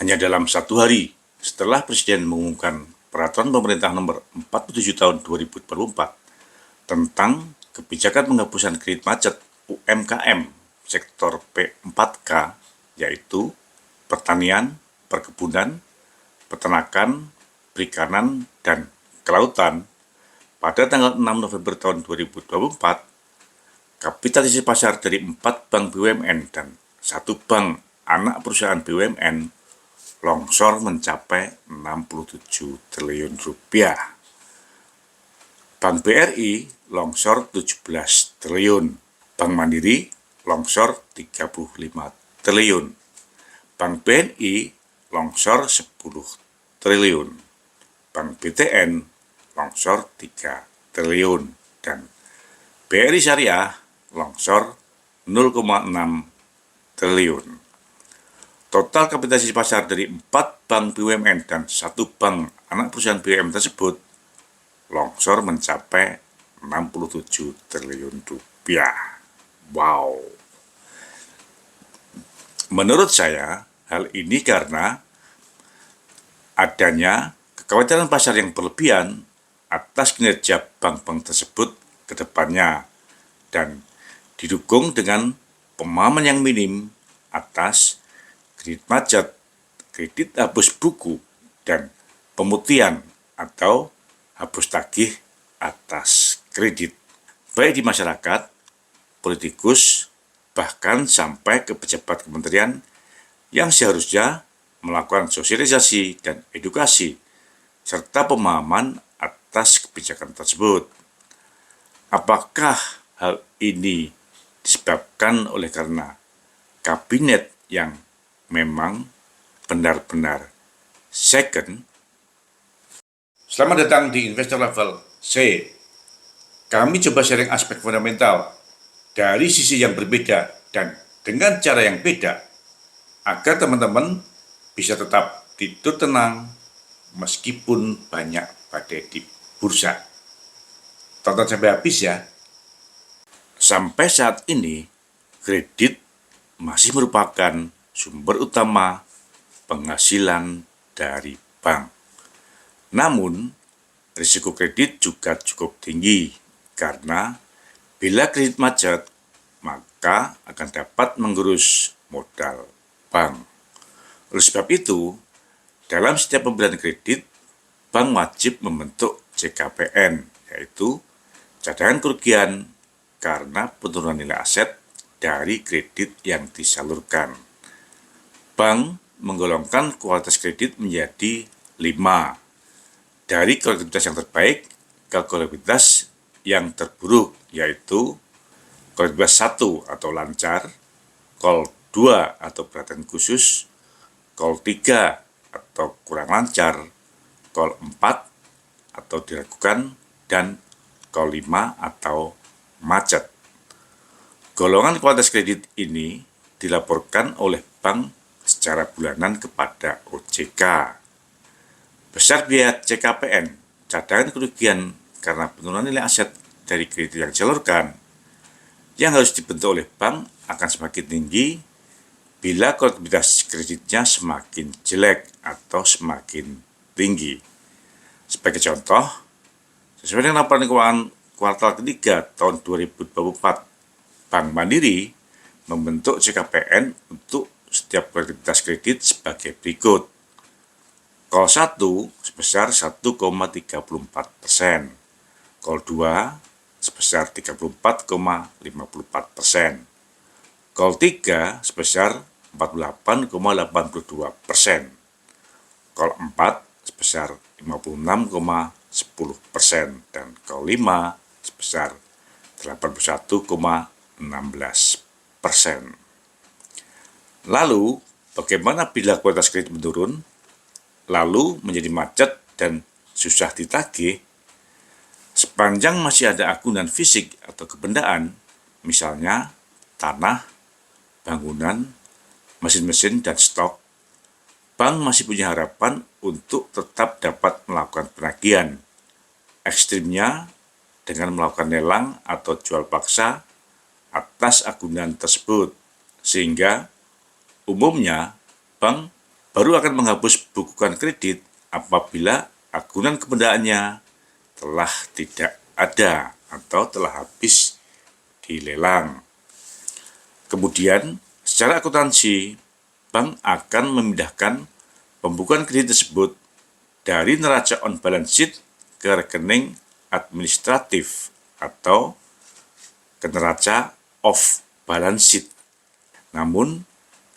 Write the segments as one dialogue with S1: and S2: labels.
S1: hanya dalam 1 hari setelah Presiden mengumumkan Peraturan Pemerintah Nomor 47 Tahun 2024 tentang kebijakan penghapusan kredit macet UMKM sektor P4K, yaitu pertanian, perkebunan, peternakan, perikanan, dan kelautan. Pada tanggal 6 November tahun 2024, kapitalisasi pasar dari 4 bank BUMN dan 1 bank anak perusahaan BUMN longsor mencapai 67 triliun rupiah. Bank BRI longsor 17 triliun. Bank Mandiri longsor 35 triliun. Bank BNI longsor 10 triliun. Bank BTN longsor 3 triliun. Dan BRI Syariah longsor 0,6 triliun. Total kapitalisasi pasar dari 4 bank BUMN dan 1 bank anak perusahaan BUMN tersebut longsor mencapai 67 triliun rupiah. Wow. Menurut saya, hal ini karena adanya kekhawatiran pasar yang berlebihan atas kinerja bank-bank tersebut ke depannya dan didukung dengan pemahaman yang minim atas kredit macet, kredit hapus buku, dan pemutihan atau hapus tagih atas kredit, baik di masyarakat, politikus, bahkan sampai ke pejabat kementerian yang seharusnya melakukan sosialisasi dan edukasi serta pemahaman atas kebijakan tersebut. Apakah hal ini disebabkan oleh karena kabinet yang memang benar-benar second? Selamat datang di Investor Level C. Kami coba sharing aspek fundamental dari sisi yang berbeda dan dengan cara yang beda agar teman-teman bisa tetap tidur tenang meskipun banyak badai di bursa. Tonton sampai habis ya. Sampai saat ini, kredit masih merupakan sumber utama penghasilan dari bank. Namun, risiko kredit juga cukup tinggi karena bila kredit macet, maka akan dapat menggerus modal bank. Oleh sebab itu, dalam setiap pemberian kredit, bank wajib membentuk CKPN, yaitu cadangan kerugian karena penurunan nilai aset dari kredit yang disalurkan. Bank menggolongkan kualitas kredit menjadi 5, dari kualitas yang terbaik ke kualitas yang terburuk, yaitu kualitas 1 atau lancar, kol 2 atau perhatian khusus, kol 3 atau kurang lancar, kol 4 atau diragukan, dan kol 5 atau macet. Golongan kualitas kredit ini dilaporkan oleh bank secara bulanan kepada OJK. Besar biaya CKPN, cadangan kerugian karena penurunan nilai aset dari kredit yang disalurkan, yang harus dibentuk oleh bank akan semakin tinggi bila kualitas kreditnya semakin jelek atau semakin tinggi. Sebagai contoh, sesuai dengan laporan keuangan kuartal ketiga tahun 2024, Bank Mandiri membentuk CKPN untuk setiap kualitas kredit sebagai berikut. Kol 1 sebesar 1,34%, kol 2 sebesar 34,54%, kol 3 sebesar 48,82%, kol 4 sebesar 56,10%, dan kol 5 sebesar 81,16%. Lalu, bagaimana bila kualitas kredit menurun, lalu menjadi macet dan susah ditagih? Sepanjang masih ada agunan fisik atau kebendaan, misalnya tanah, bangunan, mesin-mesin, dan stok, bank masih punya harapan untuk tetap dapat melakukan penagihan. Ekstrimnya dengan melakukan lelang atau jual paksa atas agunan tersebut, sehingga umumnya bank baru akan menghapus bukukan kredit apabila agunan kebendaannya telah tidak ada atau telah habis dilelang. Kemudian, secara akuntansi, bank akan memindahkan pembukuan kredit tersebut dari neraca on balance sheet ke rekening administratif atau ke neraca off balance sheet. Namun,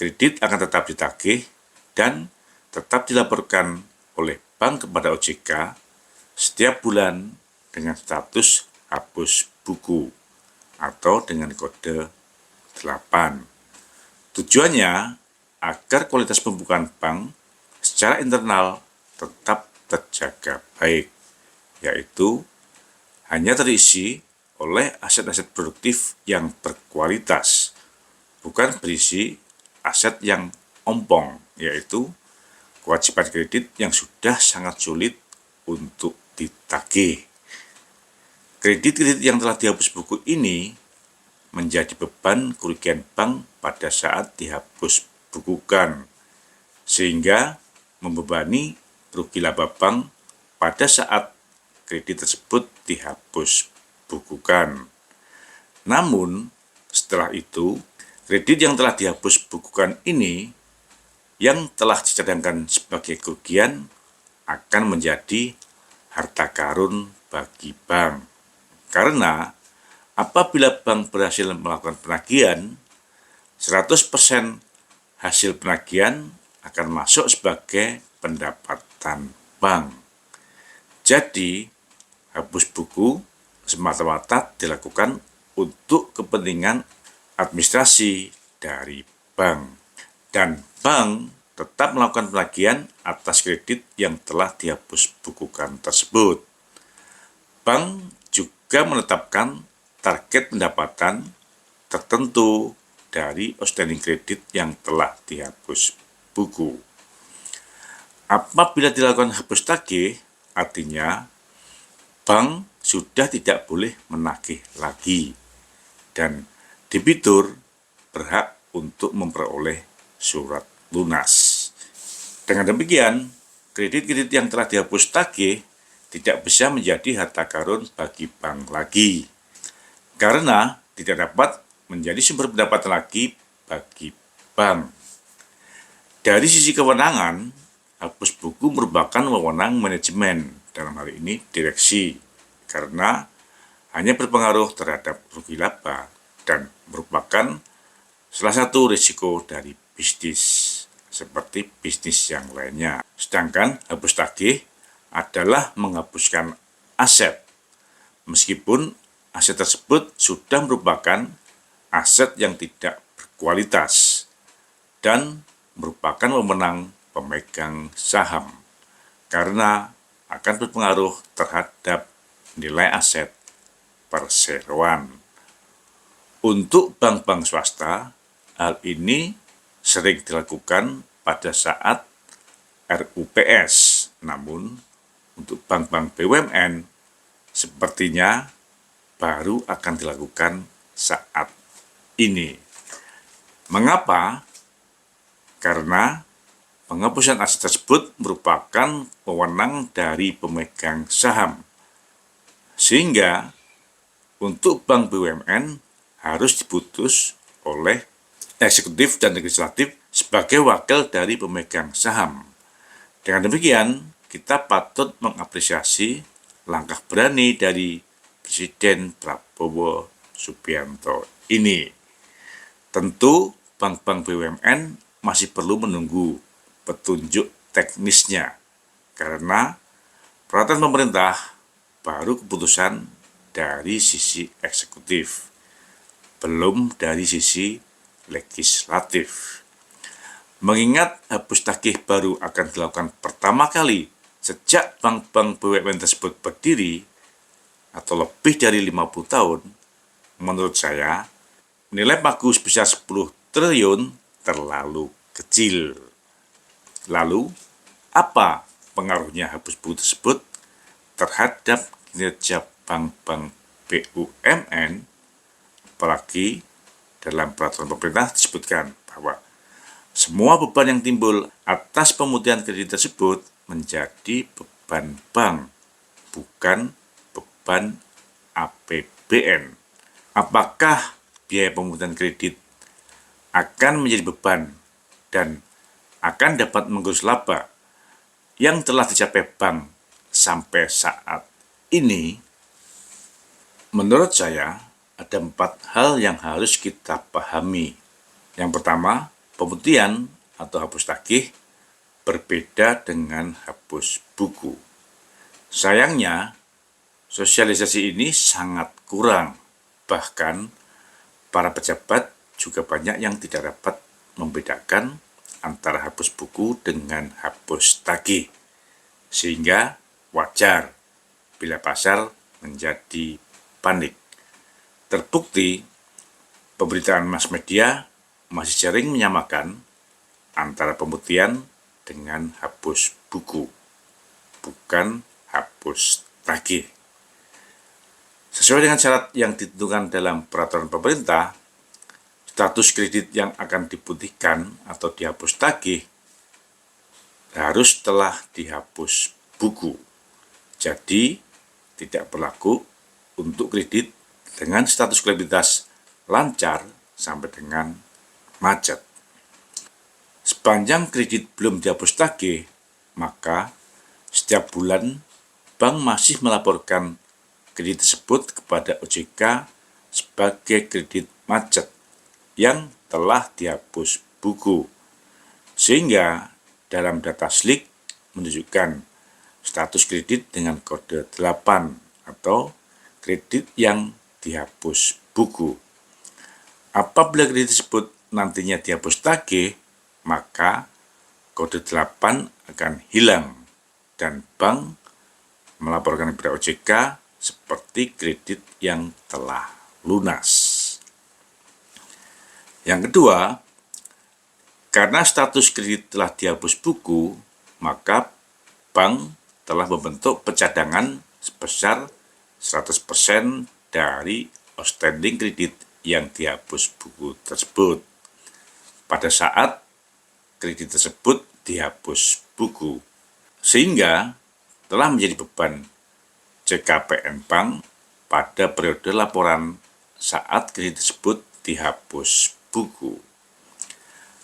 S1: kredit akan tetap ditagih dan tetap dilaporkan oleh bank kepada OJK setiap bulan dengan status hapus buku atau dengan kode 8. Tujuannya agar kualitas pembukaan bank secara internal tetap terjaga baik, yaitu hanya terisi oleh aset-aset produktif yang berkualitas, bukan berisi aset yang ompong, yaitu kewajiban kredit yang sudah sangat sulit untuk ditagih. Kredit-kredit yang telah dihapus buku ini menjadi beban kerugian bank pada saat dihapus bukukan, sehingga membebani rugi laba bank pada saat kredit tersebut dihapus bukukan. Namun, setelah itu, kredit yang telah dihapus bukukan ini yang telah dicadangkan sebagai kerugian akan menjadi harta karun bagi bank. Karena apabila bank berhasil melakukan penagihan, 100% hasil penagihan akan masuk sebagai pendapatan bank. Jadi, hapus buku semata-mata dilakukan untuk kepentingan administrasi dari bank. Dan bank tetap melakukan penagihan atas kredit yang telah dihapus bukukan tersebut. Bank juga menetapkan target pendapatan tertentu dari outstanding kredit yang telah dihapus buku. Apabila dilakukan hapus tagih, artinya bank sudah tidak boleh menagih lagi dan debitur berhak untuk memperoleh surat lunas. Dengan demikian, kredit-kredit yang telah dihapus tagih tidak bisa menjadi harta karun bagi bank lagi, karena tidak dapat menjadi sumber pendapatan lagi bagi bank. Dari sisi kewenangan, hapus buku merupakan wewenang manajemen, dalam hal ini direksi, karena hanya berpengaruh terhadap rugi laba dan merupakan salah satu risiko dari bisnis, seperti bisnis yang lainnya. Sedangkan hapus tagih adalah menghapuskan aset, meskipun aset tersebut sudah merupakan aset yang tidak berkualitas dan merupakan wewenang pemegang saham, karena akan berpengaruh terhadap nilai aset perseroan. Untuk bank-bank swasta, hal ini sering dilakukan pada saat RUPS, namun untuk bank-bank BUMN sepertinya baru akan dilakukan saat ini. Mengapa? Karena penghapusan aset tersebut merupakan wewenang dari pemegang saham, sehingga untuk bank BUMN harus diputus oleh eksekutif dan legislatif sebagai wakil dari pemegang saham. Dengan demikian, kita patut mengapresiasi langkah berani dari Presiden Prabowo Subianto ini. Tentu bank-bank BUMN masih perlu menunggu petunjuk teknisnya, karena peraturan pemerintah baru keputusan dari sisi eksekutif, belum dari sisi legislatif. Mengingat hapus tagih baru akan dilakukan pertama kali sejak bank-bank BUMN tersebut berdiri atau lebih dari 50 tahun, menurut saya nilai pagu sebesar 10 triliun terlalu kecil. Lalu, apa pengaruhnya hapus buku tersebut terhadap kinerja bank-bank BUMN? Apalagi dalam peraturan pemerintah disebutkan bahwa semua beban yang timbul atas pemutihan kredit tersebut menjadi beban bank, bukan beban APBN. Apakah biaya pemutihan kredit akan menjadi beban dan akan dapat menggerus laba yang telah dicapai bank sampai saat ini? Menurut saya, ada 4 hal yang harus kita pahami. Yang pertama, pemutihan atau hapus tagih berbeda dengan hapus buku. Sayangnya, sosialisasi ini sangat kurang. Bahkan, para pejabat juga banyak yang tidak dapat membedakan antara hapus buku dengan hapus tagih. Sehingga wajar bila pasar menjadi panik. Terbukti, pemberitaan mass media masih sering menyamakan antara pemutihan dengan hapus buku, bukan hapus tagih. Sesuai dengan syarat yang ditentukan dalam peraturan pemerintah, status kredit yang akan diputihkan atau dihapus tagih harus telah dihapus buku. Jadi, tidak berlaku untuk kredit dengan status likuiditas lancar sampai dengan macet. Sepanjang kredit belum dihapus tagih, maka setiap bulan bank masih melaporkan kredit tersebut kepada OJK sebagai kredit macet yang telah dihapus buku. Sehingga dalam data slik menunjukkan status kredit dengan kode 8 atau kredit yang dihapus buku. Apabila kredit tersebut nantinya dihapus tagih, maka kode 8 akan hilang dan bank melaporkan kepada OJK seperti kredit yang telah lunas. Yang kedua, karena status kredit telah dihapus buku, maka bank telah membentuk pencadangan sebesar 100% dari outstanding kredit yang dihapus buku tersebut pada saat kredit tersebut dihapus buku, sehingga telah menjadi beban CKPN Bank pada periode laporan saat kredit tersebut dihapus buku.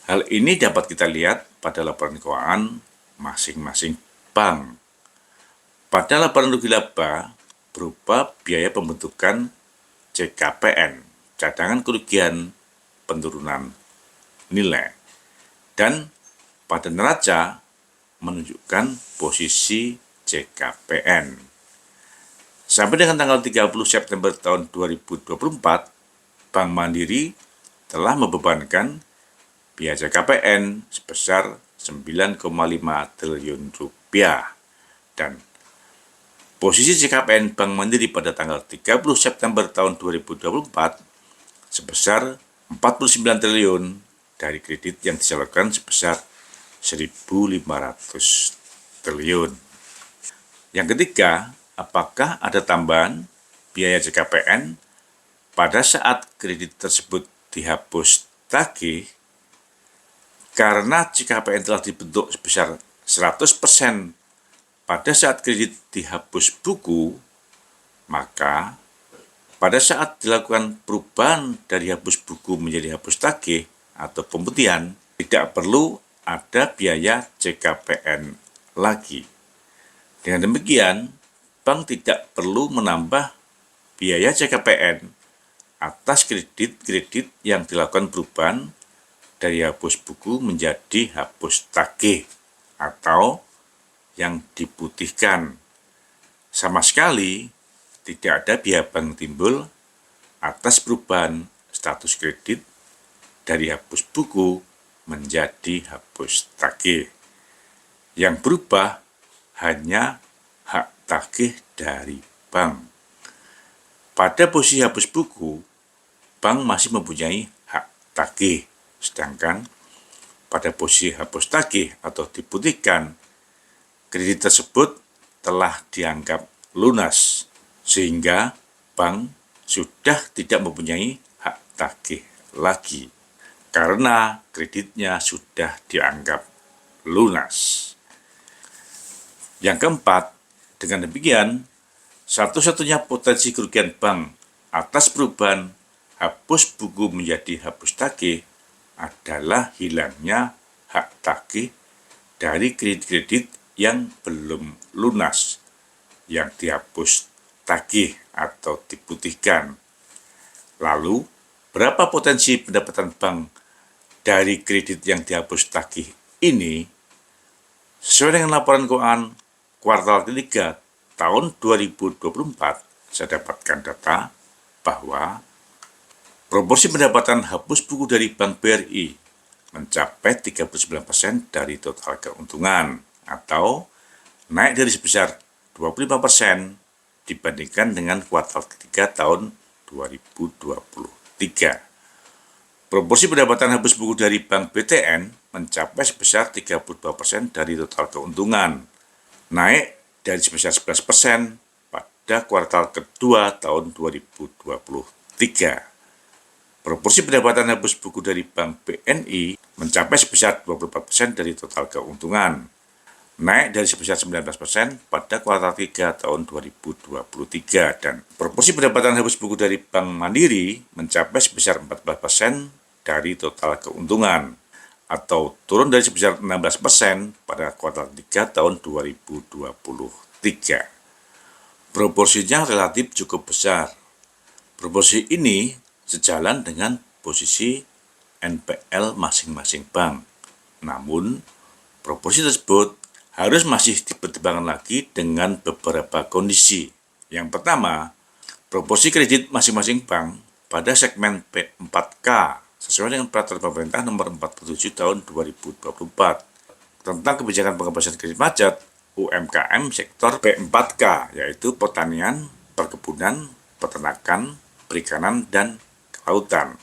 S1: Hal ini dapat kita lihat pada laporan keuangan masing-masing bank. Pada laporan rugi laba berupa biaya pembentukan CKPN, cadangan kerugian penurunan nilai, dan pada neraca menunjukkan posisi CKPN. Sampai dengan tanggal 30 September tahun 2024, Bank Mandiri telah membebankan biaya CKPN sebesar 9,5 triliun rupiah. Dan posisi CKPN Bank Mandiri pada tanggal 30 September tahun 2024 sebesar 49 triliun dari kredit yang disalurkan sebesar 1.500 triliun. Yang ketiga, apakah ada tambahan biaya CKPN pada saat kredit tersebut dihapus tagih? Karena CKPN telah dibentuk sebesar 100% pada saat kredit dihapus buku, maka pada saat dilakukan perubahan dari hapus buku menjadi hapus tagih atau pemutihan, tidak perlu ada biaya CKPN lagi. Dengan demikian, bank tidak perlu menambah biaya CKPN atas kredit-kredit yang dilakukan perubahan dari hapus buku menjadi hapus tagih atau yang diputihkan. Sama sekali tidak ada biaya bank timbul atas perubahan status kredit dari hapus buku menjadi hapus tagih. Yang berubah hanya hak tagih dari bank. Pada posisi hapus buku, bank masih mempunyai hak tagih, sedangkan pada posisi hapus tagih atau diputihkan, kredit tersebut telah dianggap lunas, sehingga bank sudah tidak mempunyai hak tagih lagi. karena kreditnya sudah dianggap lunas. Yang keempat, dengan demikian, satu-satunya potensi kerugian bank atas perubahan hapus buku menjadi hapus tagih adalah hilangnya hak tagih dari kredit-kredit yang belum lunas, yang dihapus tagih atau diputihkan. Lalu, berapa potensi pendapatan bank dari kredit yang dihapus tagih ini? Sesuai dengan laporan keuangan kuartal ketiga tahun 2024, saya dapatkan data bahwa proporsi pendapatan hapus buku dari Bank BRI mencapai 39% dari total keuntungan atau naik dari sebesar 25% dibandingkan dengan kuartal ketiga tahun 2023. Proporsi pendapatan hapus buku dari Bank BTN mencapai sebesar 32% dari total keuntungan, naik dari sebesar 11% pada kuartal kedua tahun 2023. Proporsi pendapatan hapus buku dari Bank BNI mencapai sebesar 24% dari total keuntungan, naik dari sebesar 19% pada kuartal 3 tahun 2023, dan proporsi pendapatan hapus buku dari Bank Mandiri mencapai sebesar 14% dari total keuntungan, atau turun dari sebesar 16% pada kuartal 3 tahun 2023. Proporsinya relatif cukup besar. Proporsi ini sejalan dengan posisi NPL masing-masing bank. Namun, proporsi tersebut harus masih dipertimbangkan lagi dengan beberapa kondisi. Yang pertama, proporsi kredit masing-masing bank pada segmen P4K sesuai dengan peraturan pemerintah nomor 47 tahun 2024 tentang kebijakan pengembangan kredit macet UMKM sektor P4K, yaitu pertanian, perkebunan, peternakan, perikanan, dan kelautan.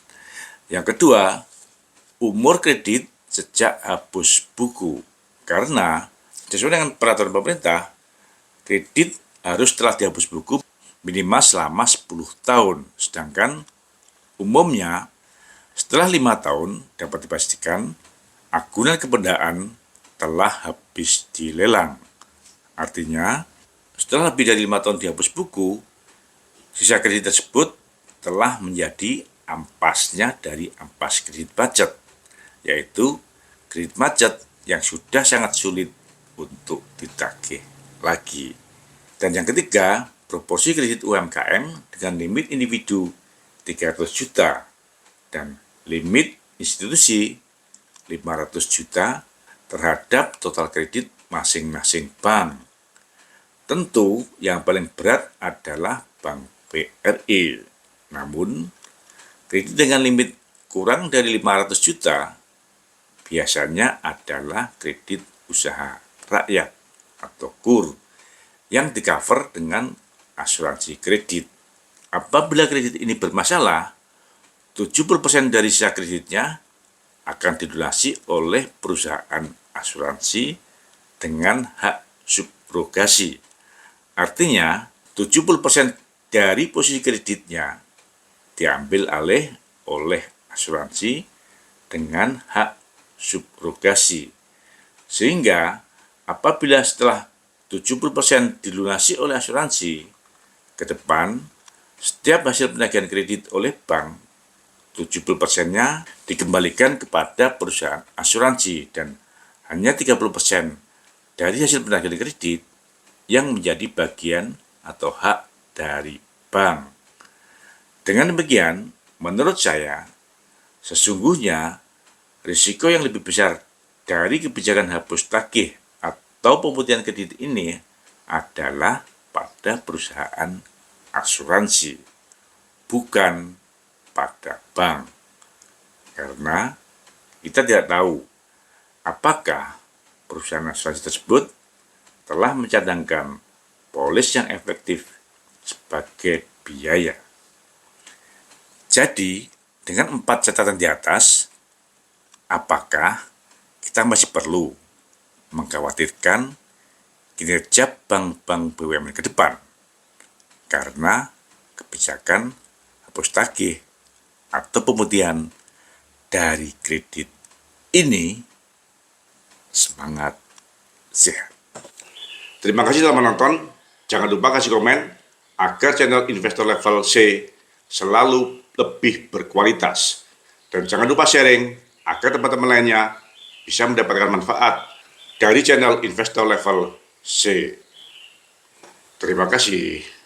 S1: Yang kedua, umur kredit sejak hapus buku, karena sesuai dengan peraturan pemerintah, kredit harus telah dihapus buku minimal selama 10 tahun, sedangkan umumnya setelah 5 tahun dapat dipastikan agunan kependaan telah habis dilelang. Artinya, setelah lebih dari 5 tahun dihapus buku, sisa kredit tersebut telah menjadi ampasnya dari ampas kredit macet, yaitu kredit macet yang sudah sangat sulit untuk ditagih lagi. Dan yang ketiga, proporsi kredit UMKM dengan limit individu 300 juta dan limit institusi 500 juta terhadap total kredit masing-masing bank. Tentu yang paling berat adalah Bank BRI. Namun, kredit dengan limit kurang dari 500 juta biasanya adalah kredit usaha rakyat atau KUR yang di-cover dengan asuransi kredit. Apabila kredit ini bermasalah, 70% dari sisa kreditnya akan dilunasi oleh perusahaan asuransi dengan hak subrogasi. Artinya, 70% dari posisi kreditnya diambil alih oleh asuransi dengan hak subrogasi. Sehingga apabila setelah 70% dilunasi oleh asuransi, ke depan setiap hasil penagihan kredit oleh bank, 70%-nya dikembalikan kepada perusahaan asuransi dan hanya 30% dari hasil penagihan kredit yang menjadi bagian atau hak dari bank. Dengan demikian, menurut saya, sesungguhnya risiko yang lebih besar dari kebijakan hapus tagih atau pemutihan kredit ini adalah pada perusahaan asuransi, bukan pada bank. Karena kita tidak tahu apakah perusahaan asuransi tersebut telah mencadangkan polis yang efektif sebagai biaya. Jadi, dengan 4 catatan di atas, apakah kita masih perlu mengkhawatirkan kinerja bank-bank BUMN ke depan karena kebijakan hapus tagih atau pemutihan dari kredit ini. Semangat sehat. Terima kasih telah menonton. Jangan lupa kasih komen agar channel Investor Level C selalu lebih berkualitas. Dan jangan lupa sharing agar teman-teman lainnya bisa mendapatkan manfaat dari channel Investor Level C. Terima kasih.